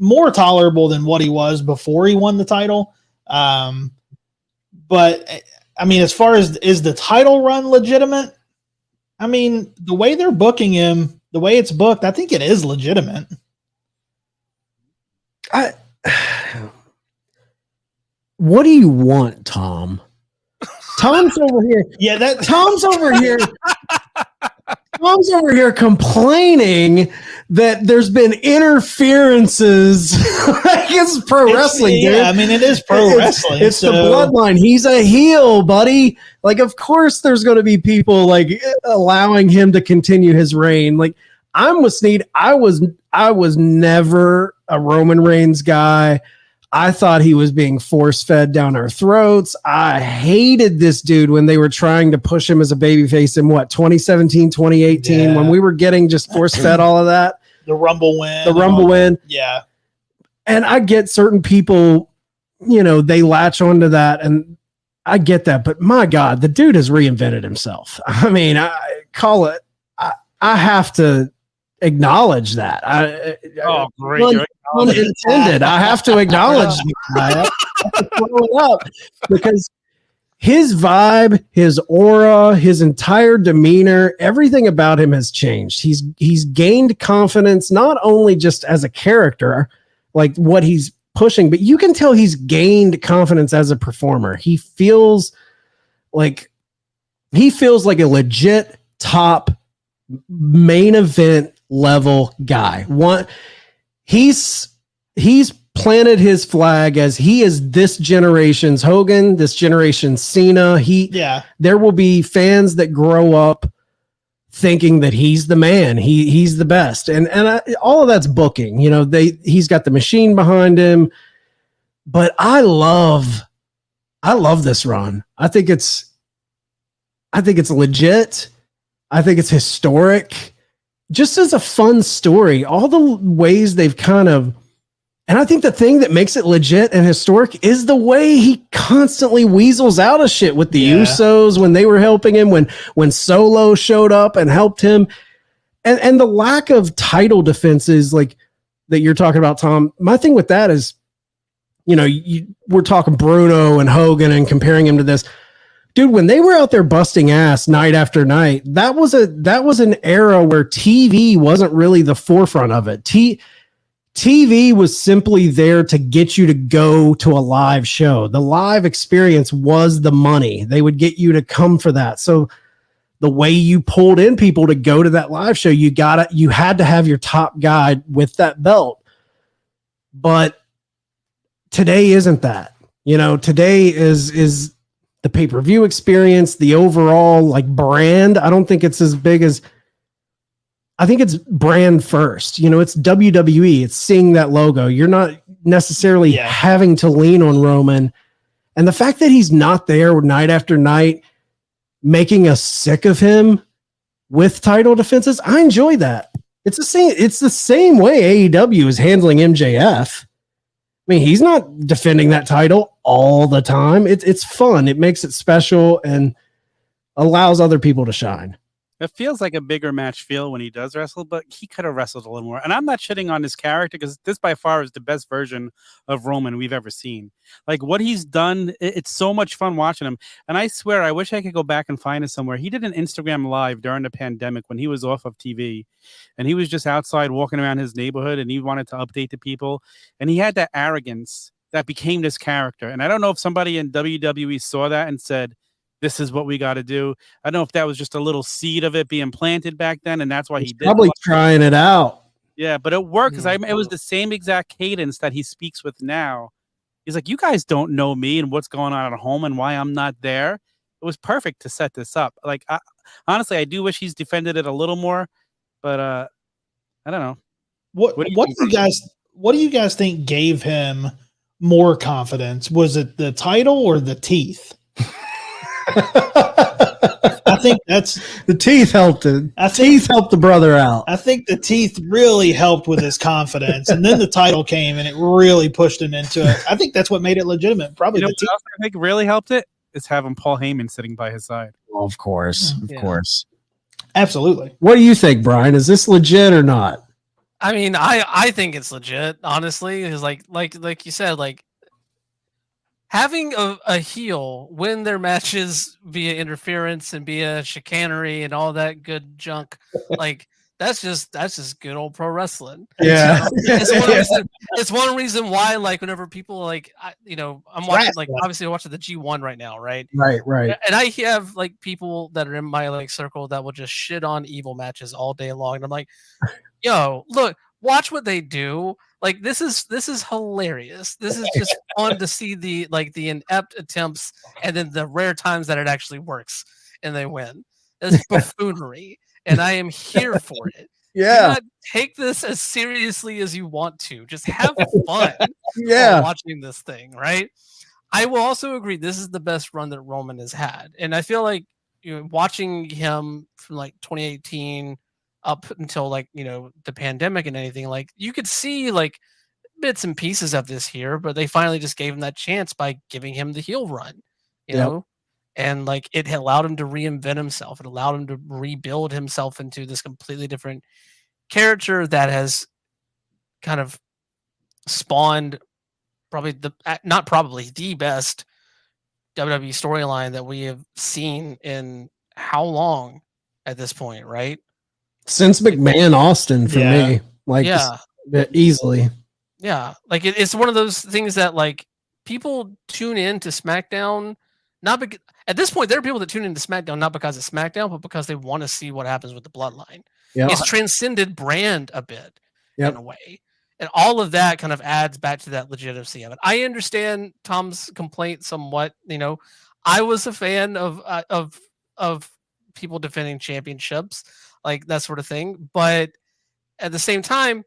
more tolerable than what he was before he won the title. But I mean, as far as is the title run legitimate? I mean, the way they're booking him, the way it's booked, I think it is legitimate. What do you want, Tom? Tom's over here. Yeah, Tom's over here. Tom's over here complaining that there's been interferences. Like, it's pro wrestling, dude. Yeah, I mean, it is pro wrestling. It's the bloodline. He's a heel, buddy. Like, of course there's going to be people like allowing him to continue his reign. Like, I'm with Sneed. I was never a Roman Reigns guy. I thought he was being force-fed down our throats. I hated this dude when they were trying to push him as a babyface in 2017, 2018, when we were getting just force-fed all of that. The Rumble win. Yeah. And I get certain people, they latch onto that, and I get that. But my God, the dude has reinvented himself. I mean, I have to acknowledge that. Great. Unintended. I have to acknowledge I have to throw it up because his vibe, his aura, his entire demeanor, everything about him has changed. He's gained confidence, not only just as a character, like what he's pushing, but you can tell he's gained confidence as a performer. He feels like a legit top main event level guy. He's planted his flag as he is this generation's Hogan, this generation's Cena. There will be fans that grow up thinking that he's the man. He's the best, and all of that's booking. He's got the machine behind him. But I love this run. I think it's legit. I think it's historic. Just as a fun story, all the ways they've and I think the thing that makes it legit and historic is the way he constantly weasels out of shit with the Usos when they were helping him, when Solo showed up and helped him, and the lack of title defenses like that you're talking about, Tom. My thing with that is, we're talking Bruno and Hogan and comparing him to this. Dude, when they were out there busting ass night after night, that was an era where TV wasn't really the forefront of it. TV was simply there to get you to go to a live show. The live experience was the money. They would get you to come for that. So the way you pulled in people to go to that live show, you had to have your top guy with that belt. But today isn't that. Today is the pay-per-view experience, the overall like brand. I don't think it's as big as, I think it's brand first. It's WWE. It's seeing that logo. You're not necessarily having to lean on Roman. And the fact that he's not there night after night, making us sick of him with title defenses, I enjoy that. It's the same way AEW is handling MJF. I mean, he's not defending that title all the time. It's fun. It makes it special and allows other people to shine. It feels like a bigger match feel when he does wrestle, but he could have wrestled a little more. And I'm not shitting on his character because this by far is the best version of Roman we've ever seen. Like what he's done, it's so much fun watching him. And I swear, I wish I could go back and find it somewhere. He did an Instagram live during the pandemic when he was off of TV, and he was just outside walking around his neighborhood, and he wanted to update the people. And he had that arrogance that became this character. And I don't know if somebody in WWE saw that and said, this is what we got to do. I don't know if that was just a little seed of it being planted back then, and that's why he did. Probably trying it out. Yeah, but it worked because it was the same exact cadence that he speaks with now. He's like, you guys don't know me and what's going on at home and why I'm not there. It was perfect to set this up. Like, honestly, I do wish he's defended it a little more, but I don't know. What do you guys think gave him more confidence? Was it the title or the teeth? I think that's the teeth helped it. Teeth helped the brother out. I think the teeth really helped with his confidence, and then the title came and it really pushed him into it. I think that's what made it legitimate. Probably the teeth. I think really helped it is having Paul Heyman sitting by his side. Well, of course, Absolutely. What do you think, Brian? Is this legit or not? I mean, I think it's legit, honestly. Because like you said, like having a heel win their matches via interference and via chicanery and all that good junk, like that's just good old pro wrestling. Yeah, so it's one reason why, like, whenever people like, I'm watching, like, obviously I'm watching the G1 right now, right? Right. And I have like people that are in my like circle that will just shit on evil matches all day long, and I'm like, yo, look, watch what they do. Like this is hilarious. This is just fun to see the inept attempts and then the rare times that it actually works and they win. It's buffoonery, and I am here for it. Yeah. Do not take this as seriously as you want to. Just have fun. Yeah. Watching this thing, right? I will also agree this is the best run that Roman has had, and I feel like watching him from like 2018 up until like the pandemic and anything, like you could see like bits and pieces of this here, but they finally just gave him that chance by giving him the heel run, you know, and like it allowed him to reinvent himself. It allowed him to rebuild himself into this completely different character that has kind of spawned the best WWE storyline that we have seen in how long at this point, right? Since McMahon Austin for me, like easily. Yeah, like it's one of those things that like people tune in to SmackDown, not because at this point there are people that tune into SmackDown not because it's SmackDown, but because they want to see what happens with the Bloodline. Yep. It's transcended brand a bit in a way, and all of that kind of adds back to that legitimacy of it. I understand Tom's complaint somewhat. I was a fan of people defending championships, like that sort of thing. But at the same time,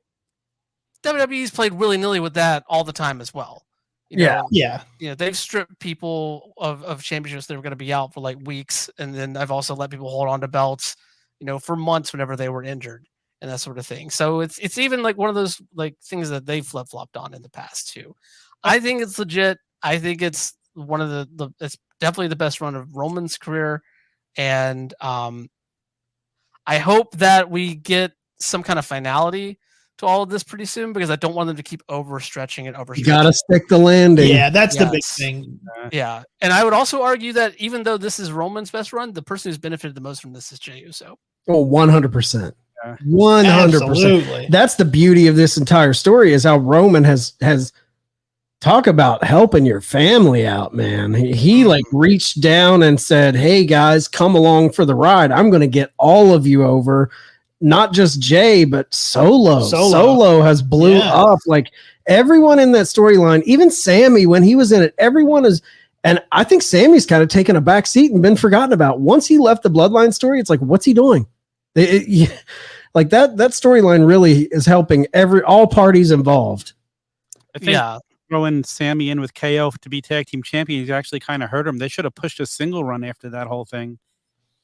WWE's played willy-nilly with that all the time as well. They've stripped people of championships that were going to be out for like weeks, and then I've also let people hold on to belts, for months whenever they were injured and that sort of thing. So it's even like one of those like things that they flip-flopped on in the past too. I think it's legit. I think it's one of it's definitely the best run of Roman's career, and I hope that we get some kind of finality to all of this pretty soon, because I don't want them to keep overstretching it. You gotta stick the landing. Yeah, that's the big thing. Yeah, and I would also argue that even though this is Roman's best run, the person who's benefited the most from this is Jey Uso. Oh, 100%. 100%. That's the beauty of this entire story, is how Roman has talk about helping your family out, man. He like reached down and said, hey guys, come along for the ride. I'm going to get all of you over. Not just Jay, but Solo has blew up. Like everyone in that storyline, even Sammy, when he was in it, everyone is. And I think Sammy's kind of taken a back seat and been forgotten about. Once he left the Bloodline story, it's like, what's he doing? Like that storyline really is helping all parties involved. I think throwing Sammy in with KO to be tag team champions actually kind of hurt him. They should have pushed a single run after that whole thing.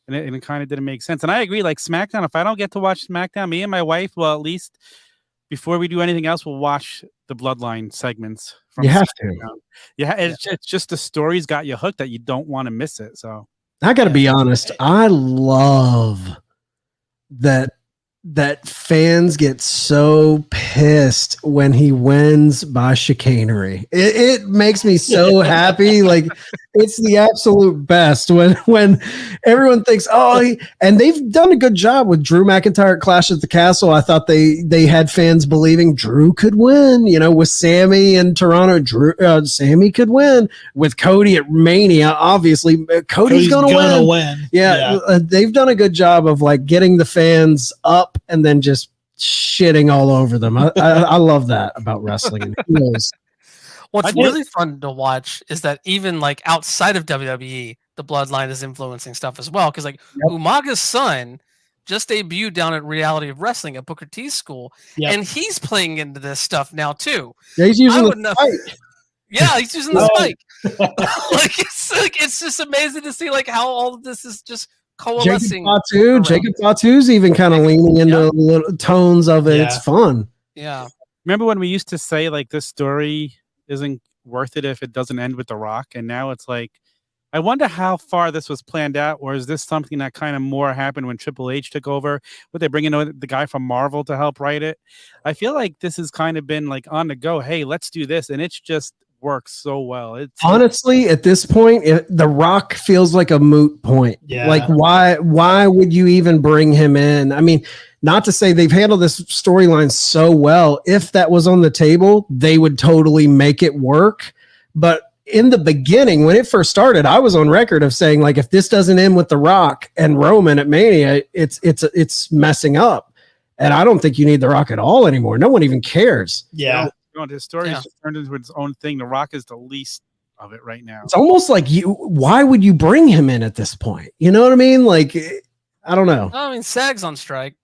And it kind of didn't make sense. And I agree, like SmackDown, if I don't get to watch SmackDown, me and my wife, well, at least before we do anything else, we'll watch the Bloodline segments. You have to. Yeah, it's just the story's got you hooked that you don't want to miss it. So I got to be honest. I love that fans get so pissed when he wins by chicanery. It makes me so happy. Like, it's the absolute best when everyone thinks, and they've done a good job with Drew McIntyre at Clash at the Castle. I thought they had fans believing Drew could win, with Sammy in Toronto. Sammy could win with Cody at Mania. Obviously Cody's gonna win. Yeah. They've done a good job of like getting the fans up and then just shitting all over them. I love that about wrestling. What's really fun to watch is that even like outside of WWE, the bloodline is influencing stuff as well. Because like Umaga's son just debuted down at Reality of Wrestling at Booker T's school, and he's playing into this stuff now too. Yeah, he's using the spike. Yeah, he's using the spike. It's just amazing to see like how all of this is just coalescing. Jacob Fatu's even kind of leaning into little tones of it. It's fun. Yeah. Remember when we used to say like this story isn't worth it if it doesn't end with The Rock, and now it's like, I wonder how far this was planned out, or is this something that kind of more happened when Triple H took over? Would they bring in the guy from Marvel to help write it? I feel like this has kind of been like on the go. Hey, let's do this, and it's just works so well. It's honestly at this point, The Rock feels like a moot point. Yeah. Like why would you even bring him in? I mean, not to say they've handled this storyline so well. If that was on the table, they would totally make it work. But in the beginning, when it first started, I was on record of saying like, if this doesn't end with The Rock and Roman at Mania, it's messing up. And I don't think you need The Rock at all anymore. No one even cares. Yeah. His story has turned into its own thing. The Rock is the least of it right now. It's almost like why would you bring him in at this point? You know what I mean? Like, I don't know. I mean, SAG's on strike.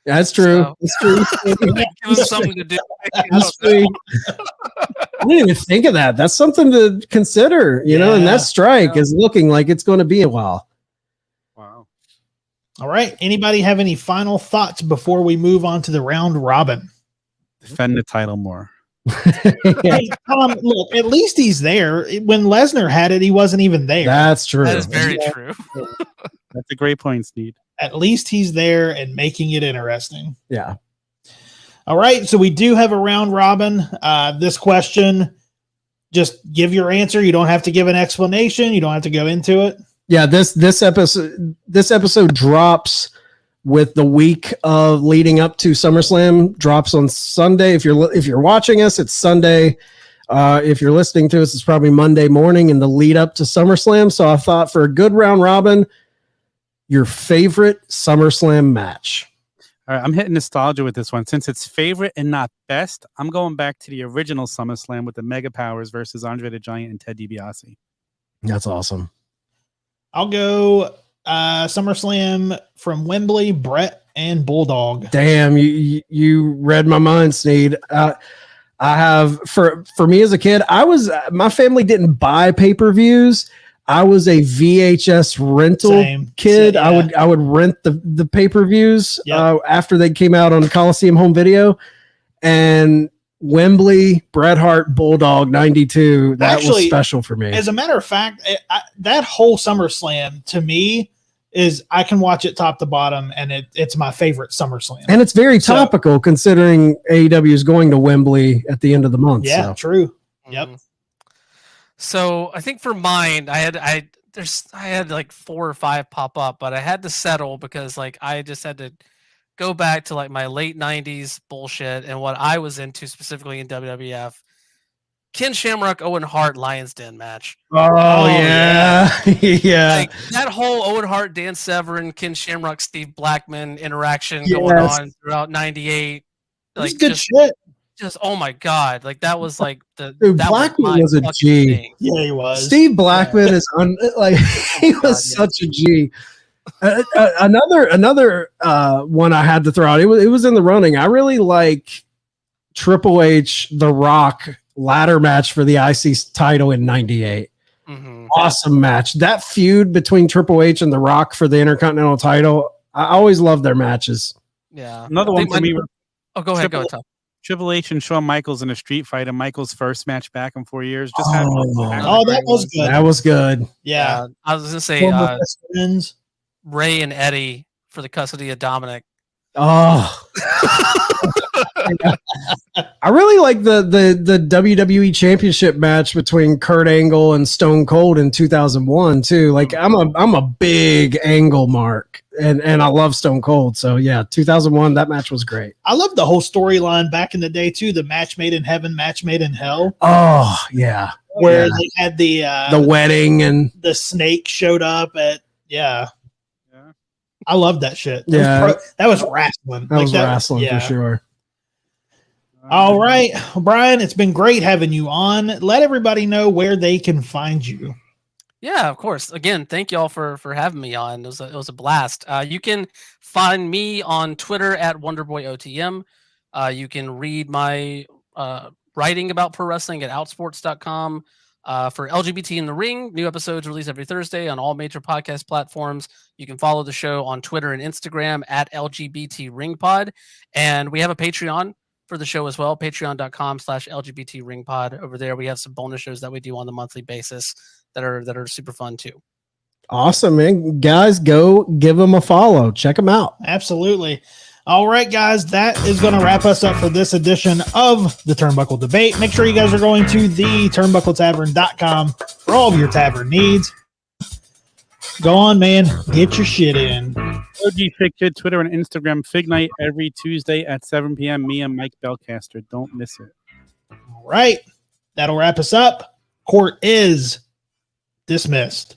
That's true. So, that's true. Give him something to do. That's true. I didn't even think of that. That's something to consider, and that strike is looking like it's going to be a while. Wow. All right. Anybody have any final thoughts before we move on to the round robin? Defend the title more. Hey, Tom, look, at least he's there. When Lesnar had it, he wasn't even there. That's true. That is very true. That's a great point, Sneed. At least he's there and making it interesting. Yeah. All right. So we do have a round robin. This question, just give your answer. You don't have to give an explanation. You don't have to go into it. Yeah. This episode drops with the week of leading up to SummerSlam. Drops on Sunday. If you're watching us, it's Sunday. If you're listening to us, it's probably Monday morning in the lead up to SummerSlam. So I thought for a good round robin, your favorite SummerSlam match. All right, I'm hitting nostalgia with this one. Since it's favorite and not best, I'm going back to the original SummerSlam with the Mega Powers versus Andre the Giant and Ted DiBiase. That's awesome. I'll go SummerSlam from Wembley, Brett and Bulldog. Damn, you read my mind, Sneed. I have for me as a kid, my family didn't buy pay-per-views. I was a VHS rental kid. Yeah. I would rent the pay-per-views after they came out on Coliseum Home Video, and Wembley, Bret Hart, Bulldog 92. That was special for me. As a matter of fact, that whole SummerSlam to me is I can watch it top to bottom, and it's my favorite SummerSlam. And it's very topical considering AEW is going to Wembley at the end of the month. Yeah, true. Yep. So I think for mine, I had like 4 or 5 pop up, but I had to settle because like I just had to go back to like my late 90s bullshit and what I was into specifically in WWF. Ken Shamrock, Owen Hart, Lions Den match. Oh yeah. Yeah. Like that whole Owen Hart, Dan Severn, Ken Shamrock, Steve Blackman interaction going on throughout 98. Like good shit. Just oh my god, like that was like the dude, Blackman was a G. Thing. Yeah, he was. Steve Blackman is he was such a G. Another one I had to throw out. It was in the running. I really like Triple H, The Rock ladder match for the IC title in '98. Mm-hmm. Awesome match. That feud between Triple H and The Rock for the Intercontinental title. I always love their matches. Yeah. Another one for me. Oh, go ahead, go Tom. Triple H and Shawn Michaels in a street fight, and Michaels' first match back in 4 years. That was good. That was good. Yeah. I was gonna say Ray and Eddie for the custody of Dominic. Oh, I really like the WWE Championship match between Kurt Angle and Stone Cold in 2001 too. Like I'm a big Angle mark, and I love Stone Cold. So yeah, 2001, that match was great. I love the whole storyline back in the day too. The match made in heaven, match made in hell. Oh yeah, where they had the wedding and the snake showed up at I love that shit. That was wrestling. That was wrestling for sure. All right, Brian, it's been great having you on. Let everybody know where they can find you. Yeah, of course. Again, thank y'all for having me on. It was a blast. You can find me on Twitter at WonderboyOTM. You can read my writing about pro wrestling at outsports.com. For LGBT in the Ring, new episodes released every Thursday on all major podcast platforms. You can follow the show on Twitter and Instagram at LGBT RingPod. And we have a Patreon for the show as well, patreon.com/LGBT RingPod. Over there, we have some bonus shows that we do on the monthly basis that are super fun too. Awesome, man. Guys, go give them a follow. Check them out. Absolutely. All right, guys, that is going to wrap us up for this edition of the Turnbuckle Debate. Make sure you guys are going to the turnbuckletavern.com for all of your tavern needs. Go on, man. Get your shit in. OG Fig Kid, Twitter and Instagram, Fig Night every Tuesday at 7 p.m. Me and Mike Bellcaster. Don't miss it. All right. That'll wrap us up. Court is dismissed.